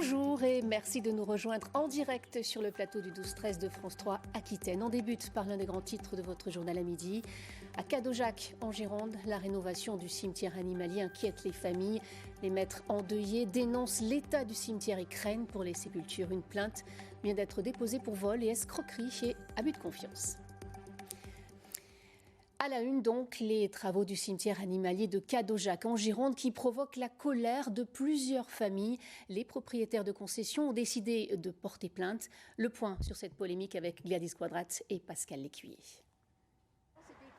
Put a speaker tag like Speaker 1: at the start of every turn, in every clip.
Speaker 1: Bonjour et merci de nous rejoindre en direct sur le plateau du 12-13 de France 3 Aquitaine. On débute par l'un des grands titres de votre journal à midi. À Cadojac, en Gironde, la rénovation du cimetière animalier inquiète les familles. Les maîtres endeuillés dénoncent l'état du cimetière et craignent pour les sépultures. Une plainte vient d'être déposée pour vol et escroquerie et abus de confiance. À la une donc, les travaux du cimetière animalier de Cadojac en Gironde qui provoquent la colère de plusieurs familles. Les propriétaires de concessions ont décidé de porter plainte. Le point sur cette polémique avec Gladys Quadrat et Pascal Lécuyer.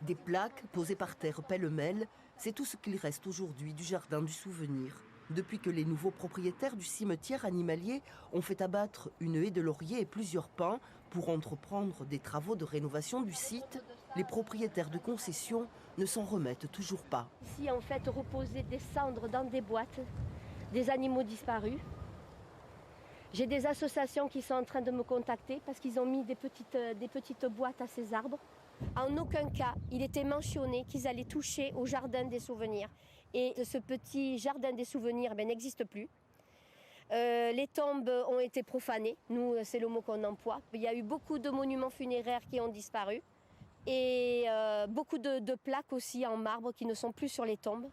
Speaker 2: Des plaques posées par terre pêle-mêle, c'est tout ce qu'il reste aujourd'hui du jardin du souvenir. Depuis que les nouveaux propriétaires du cimetière animalier ont fait abattre une haie de lauriers et plusieurs pins pour entreprendre des travaux de rénovation du site, les propriétaires de concessions ne s'en remettent toujours pas.
Speaker 3: Ici, en fait, reposer des cendres dans des boîtes, des animaux disparus. J'ai des associations qui sont en train de me contacter parce qu'ils ont mis des petites boîtes à ces arbres. En aucun cas, il était mentionné qu'ils allaient toucher au jardin des souvenirs. Et ce petit jardin des souvenirs n'existe plus. Les tombes ont été profanées, nous c'est le mot qu'on emploie. Il y a eu beaucoup de monuments funéraires qui ont disparu et beaucoup de plaques aussi en marbre qui ne sont plus sur les tombes.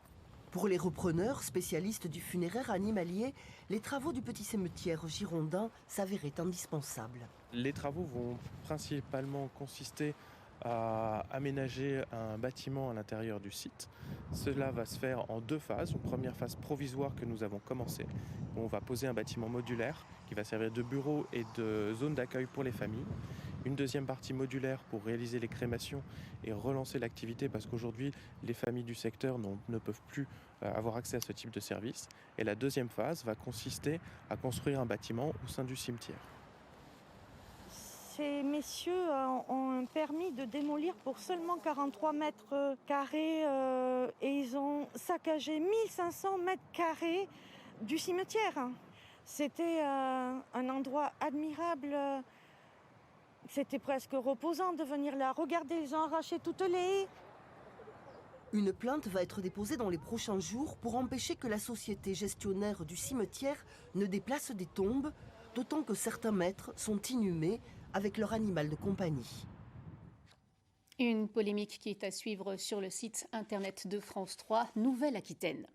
Speaker 2: Pour les repreneurs, spécialistes du funéraire animalier, les travaux du petit cimetière girondin s'avéraient indispensables.
Speaker 4: Les travaux vont principalement consister à aménager un bâtiment à l'intérieur du site. Cela va se faire en deux phases. Une première phase provisoire que nous avons commencée, où on va poser un bâtiment modulaire qui va servir de bureau et de zone d'accueil pour les familles. Une deuxième partie modulaire pour réaliser les crémations et relancer l'activité parce qu'aujourd'hui, les familles du secteur ne peuvent plus avoir accès à ce type de service. Et la deuxième phase va consister à construire un bâtiment au sein du cimetière.
Speaker 5: Ces messieurs ont un permis de démolir pour seulement 43 mètres carrés et ils ont saccagé 1500 mètres carrés du cimetière. C'était un endroit admirable, c'était presque reposant de venir là. Regardez, ils ont arraché toutes les haies.
Speaker 2: Une plainte va être déposée dans les prochains jours pour empêcher que la société gestionnaire du cimetière ne déplace des tombes, d'autant que certains maîtres sont inhumés avec leur animal de compagnie.
Speaker 1: Une polémique qui est à suivre sur le site internet de France 3 Nouvelle-Aquitaine.